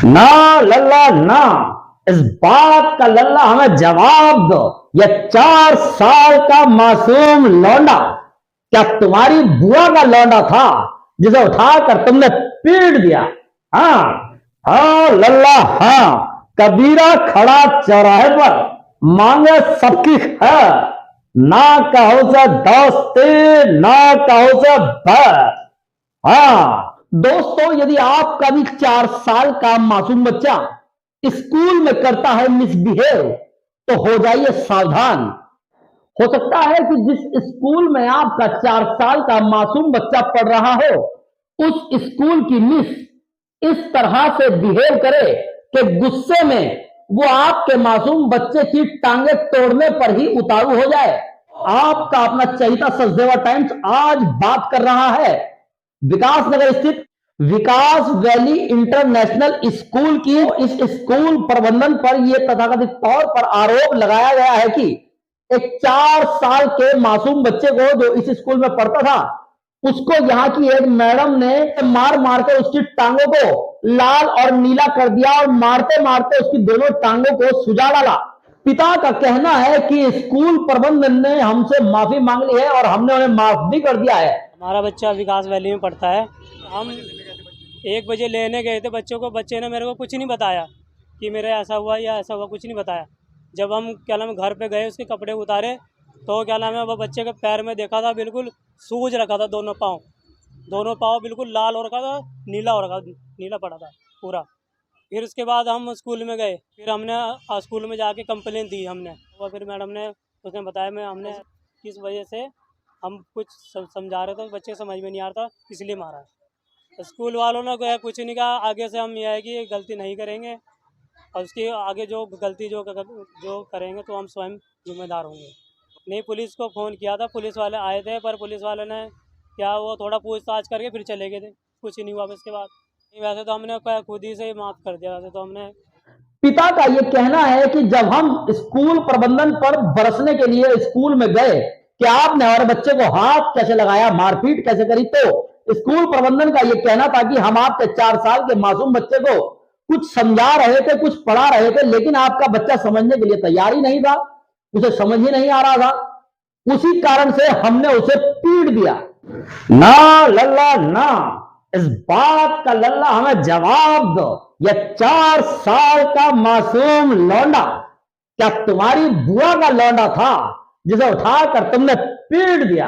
ना लल्ला ना, इस बात का लल्ला हमें जवाब दो। ये 4 साल का मासूम लौंडा क्या तुम्हारी बुआ का लौंडा था जिसे उठाकर तुमने पीट दिया? हाँ हाँ लल्ला हाँ, कबीरा खड़ा चौराहे पर मांगे सबकी खैर, ना कहो से दोस्ती ना कहो से बैर। हाँ दोस्तों, यदि आपका भी 4 साल का मासूम बच्चा स्कूल में करता है मिसबिहेव तो हो जाइए सावधान। हो सकता है कि जिस स्कूल में आपका 4 साल का मासूम बच्चा पढ़ रहा हो उस स्कूल की मिस इस तरह से बिहेव करे कि गुस्से में वो आपके मासूम बच्चे की टांगे तोड़ने पर ही उतारू हो जाए। आपका अपना चहीता सचदेवा टाइम्स आज बात कर रहा है विकास नगर स्थित विकास वैली इंटरनेशनल स्कूल की। इस स्कूल प्रबंधन पर यह तथाकथित तौर पर आरोप लगाया गया है कि एक 4 साल के मासूम बच्चे को जो इस स्कूल में पढ़ता था उसको यहाँ की एक मैडम ने मार मार कर उसकी टांगों को लाल और नीला कर दिया और मारते मारते उसकी दोनों टांगों को सुजा डाला। पिता का कहना है कि स्कूल प्रबंधन ने हमसे माफी मांग ली है और हमने उन्हें माफ भी कर दिया है। हमारा बच्चा विकास वैली में पढ़ता है। हम 1 बजे लेने गए थे बच्चों को, बच्चे ने मेरे को कुछ नहीं बताया कि मेरे ऐसा हुआ या ऐसा हुआ, कुछ नहीं बताया। जब हम क्या नाम घर पे गए उसके कपड़े उतारे तो क्या नाम है वो बच्चे के पैर में देखा था बिल्कुल सूज रखा था, दोनों पाँव बिल्कुल लाल हो रखा था, नीला पड़ा था पूरा। फिर उसके बाद हम स्कूल में गए, फिर हमने स्कूल में जाके कंप्लेन दी हमने, और फिर मैडम ने उसने बताया हमने किस वजह से हम कुछ समझा रहे थे बच्चे समझ में नहीं आ रहा था इसलिए मारा है। स्कूल वालों ने कुछ नहीं कहा, आगे से हम यह है कि गलती नहीं करेंगे और उसके आगे जो गलती जो करेंगे तो हम स्वयं जिम्मेदार होंगे। नहीं, पुलिस को फ़ोन किया था, पुलिस वाले आए थे पर पुलिस वाले ने क्या वो थोड़ा पूछताछ करके फिर चले गए थे, कुछ नहीं हुआ उसके बाद। वैसे तो हमने खुद ही से माफ़ कर दिया। वैसे तो हमने पिता का यह कहना है कि जब हम स्कूल प्रबंधन पर बरसने के लिए स्कूल में गए कि आपने हमारे बच्चे को हाथ कैसे लगाया, मारपीट कैसे करी, तो स्कूल प्रबंधन का यह कहना था कि हम आपके 4 साल के मासूम बच्चे को कुछ समझा रहे थे, कुछ पढ़ा रहे थे, लेकिन आपका बच्चा समझने के लिए तैयार ही नहीं था, उसे समझ ही नहीं आ रहा था, उसी कारण से हमने उसे पीट दिया। ना लल्ला ना, इस बात का लल्ला हमें जवाब दो। ये 4 साल का मासूम लौंडा क्या तुम्हारी बुआ का लौंडा था जिसे उठाकर तुमने पीट दिया?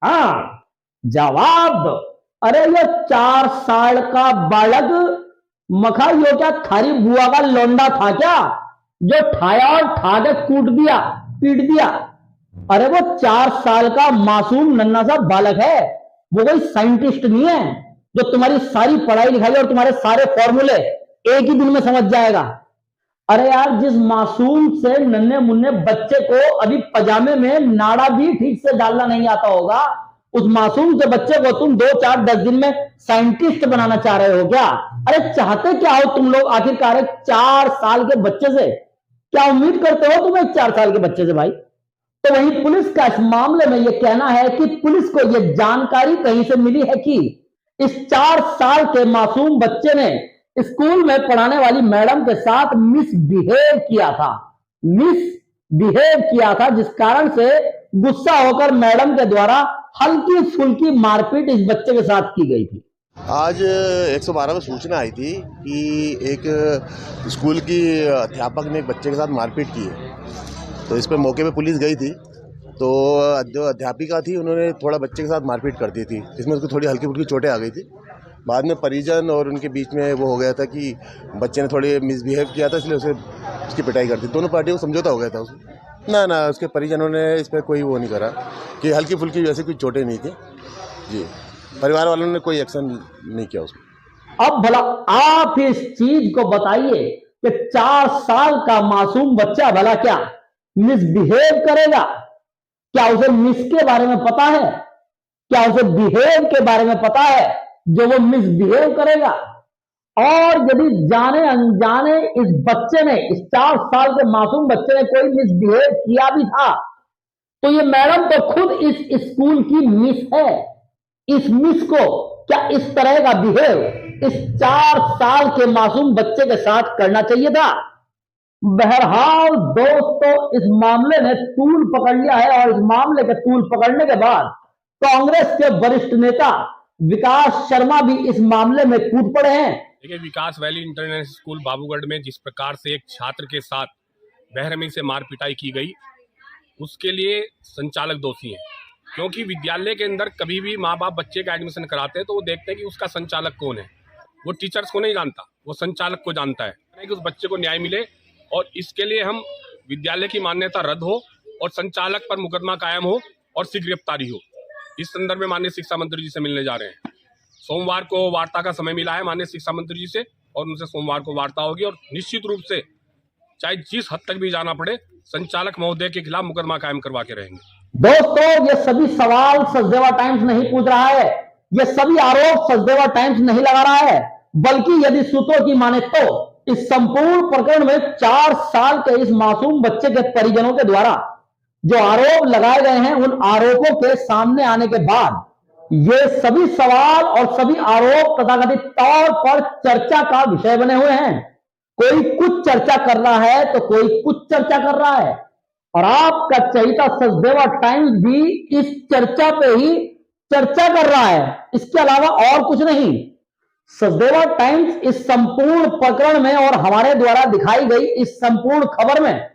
हाँ जवाब दो। अरे ये 4 साल का बालक मखा यो क्या थारी बुआ का लौंडा था क्या जो ठाया और ठा के कूट दिया, पीट दिया? अरे वो 4 साल का मासूम नन्हा सा बालक है, वो कोई साइंटिस्ट नहीं है जो तुम्हारी सारी पढ़ाई लिखाई और तुम्हारे सारे फॉर्मूले एक ही दिन में समझ जाएगा। अरे यार, जिस मासूम से नन्हे मुन्ने बच्चे को अभी पजामे में नाड़ा भी ठीक से डालना नहीं आता होगा, उस मासूम से बच्चे को तुम 2 4 10 दिन में साइंटिस्ट बनाना चाह रहे हो क्या? अरे चाहते क्या हो तुम लोग आखिरकार? 4 साल के बच्चे से क्या उम्मीद करते हो तुम? एक 4 साल के बच्चे से भाई। तो वहीं पुलिस का इस मामले में यह कहना है कि पुलिस को यह जानकारी कहीं से मिली है कि इस 4 साल के मासूम बच्चे ने स्कूल में पढ़ाने वाली मैडम के साथ मिसबिहेव किया था, जिस कारण से गुस्सा होकर मैडम के द्वारा हल्की फुल्की मारपीट इस बच्चे के साथ की गई थी। आज 112 में सूचना आई थी कि एक स्कूल की अध्यापक ने एक बच्चे के साथ मारपीट की है, तो इस पर मौके पे पुलिस गई थी। तो जो अध्यापिका थी उन्होंने थोड़ा बच्चे के साथ मारपीट कर दी थी, जिसमें उसको थोड़ी हल्की फुल्की चोटें आ गई थी। बाद में परिजन और उनके बीच में वो हो गया था कि बच्चे ने थोड़ी मिसबिहेव किया था, इसलिए उसकी पिटाई कर दी। दोनों पार्टियों को समझौता हो गया था उसमें। ना उसके परिजनों ने इस पर कोई वो नहीं करा कि हल्की फुल्की वैसे कोई चोटें नहीं थी जी। परिवार वालों ने कोई एक्शन नहीं किया उसमें। अब भला आप इस चीज को बताइए कि 4 साल का मासूम बच्चा भला क्या मिसबिहेव करेगा? क्या उसे मिस के बारे में पता है? क्या उसे बिहेव के बारे में पता है जो वो मिसबिहेव करेगा? और यदि जाने अनजाने इस बच्चे ने, इस 4 साल के मासूम बच्चे ने कोई मिसबिहेव किया भी था तो ये मैडम तो खुद इस स्कूल की मिस है। इस मिस को क्या इस तरह का बिहेव इस 4 साल के मासूम बच्चे के साथ करना चाहिए था। बहरहाल दोस्तों, इस मामले ने तूल पकड़ लिया है और इस मामले के तूल पकड़ने के बाद कांग्रेस के वरिष्ठ नेता विकास शर्मा भी इस मामले में कूद पड़े हैं। देखिए, विकास वैली इंटरनेशनल स्कूल बाबूगढ़ में जिस प्रकार से एक छात्र के साथ बेरहमी से मार पिटाई की गई, उसके लिए संचालक दोषी हैं। क्योंकि विद्यालय के अंदर कभी भी माँ बाप बच्चे का एडमिशन कराते हैं तो वो देखते हैं कि उसका संचालक कौन है। वो टीचर्स को नहीं जानता, वो संचालक को जानता है कि उस बच्चे को न्याय मिले, और इसके लिए हम विद्यालय की मान्यता रद्द हो और संचालक पर मुकदमा कायम हो और शीघ्र गिरफ्तारी हो। इस संदर्भ में माननीय शिक्षा मंत्री जी से मिलने जा रहे हैं। सोमवार को वार्ता का समय मिला है माननीय शिक्षा मंत्री जी से, और उनसे सोमवार को वार्ता होगी और निश्चित रूप से चाहे जिस हद तक भी जाना पड़े, संचालक महोदय के खिलाफ मुकदमा कायम करवा के रहेंगे। दोस्तों, ये सभी सवाल सचदेवा टाइम्स नहीं पूछ रहा है, ये सभी आरोप सचदेवा टाइम्स नहीं लगा रहा है, बल्कि यदि सूत्रों की माने तो इस संपूर्ण प्रकरण में 4 साल के इस मासूम बच्चे के परिजनों के द्वारा जो आरोप लगाए गए हैं, उन आरोपों के सामने आने के बाद ये सभी सवाल और सभी आरोप तथाकथित तौर पर चर्चा का विषय बने हुए हैं। कोई कुछ चर्चा कर रहा है तो कोई कुछ चर्चा कर रहा है, और आपका चहेता सचदेवा टाइम्स भी इस चर्चा पे ही चर्चा कर रहा है, इसके अलावा और कुछ नहीं। सचदेवा टाइम्स इस संपूर्ण प्रकरण में और हमारे द्वारा दिखाई गई इस संपूर्ण खबर में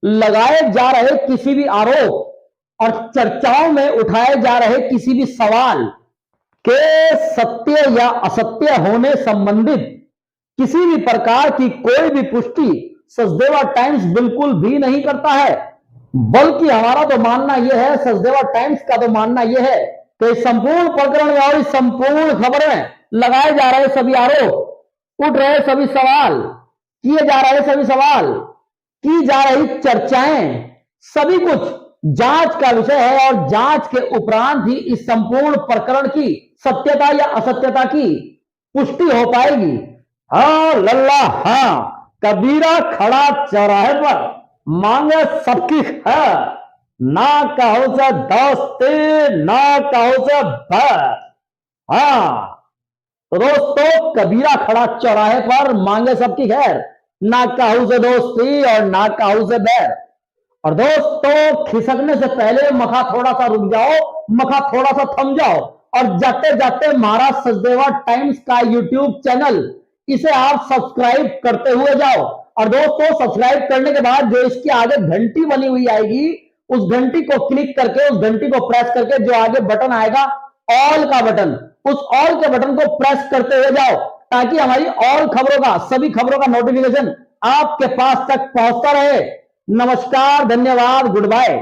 लगाए जा रहे किसी भी आरोप और चर्चाओं में उठाए जा रहे किसी भी सवाल के सत्य या असत्य होने संबंधित किसी भी प्रकार की कोई भी पुष्टि सचदेवा टाइम्स बिल्कुल भी नहीं करता है। बल्कि हमारा तो मानना यह है, सचदेवा टाइम्स का तो मानना यह है कि इस संपूर्ण प्रकरण में और इस संपूर्ण खबर में लगाए जा रहे सभी आरोप, उठ रहे सभी सवाल, किए जा रहे सभी सवाल, की जा रही चर्चाएं, सभी कुछ जांच का विषय है, और जांच के उपरांत ही इस संपूर्ण प्रकरण की सत्यता या असत्यता की पुष्टि हो पाएगी। हाँ लल्ला हाँ, कबीरा खड़ा चौराहे पर मांगे सबकी है, ना कहो से दोस्ती ना कहो से बैर। हाँ तो दोस्तों, कबीरा खड़ा चौराहे पर मांगे सबकी खैर, ना काहू से दोस्ती और ना काहू से बैर। और दोस्तों, खिसकने से पहले मखा थोड़ा सा रुक जाओ, मखा थोड़ा सा थम जाओ, और जाते जाते महाराज सचदेवा टाइम्स का यूट्यूब चैनल, इसे आप सब्सक्राइब करते हुए जाओ। और दोस्तों, सब्सक्राइब करने के बाद जो इसके आगे घंटी बनी हुई आएगी, उस घंटी को क्लिक करके, उस घंटी को प्रेस करके जो आगे बटन आएगा ऑल का बटन, उस ऑल के बटन को प्रेस करते हुए जाओ, ताकि हमारी ऑल खबरों का, सभी खबरों का नोटिफिकेशन आपके पास तक पहुंचता रहे। नमस्कार, धन्यवाद, गुड बाय।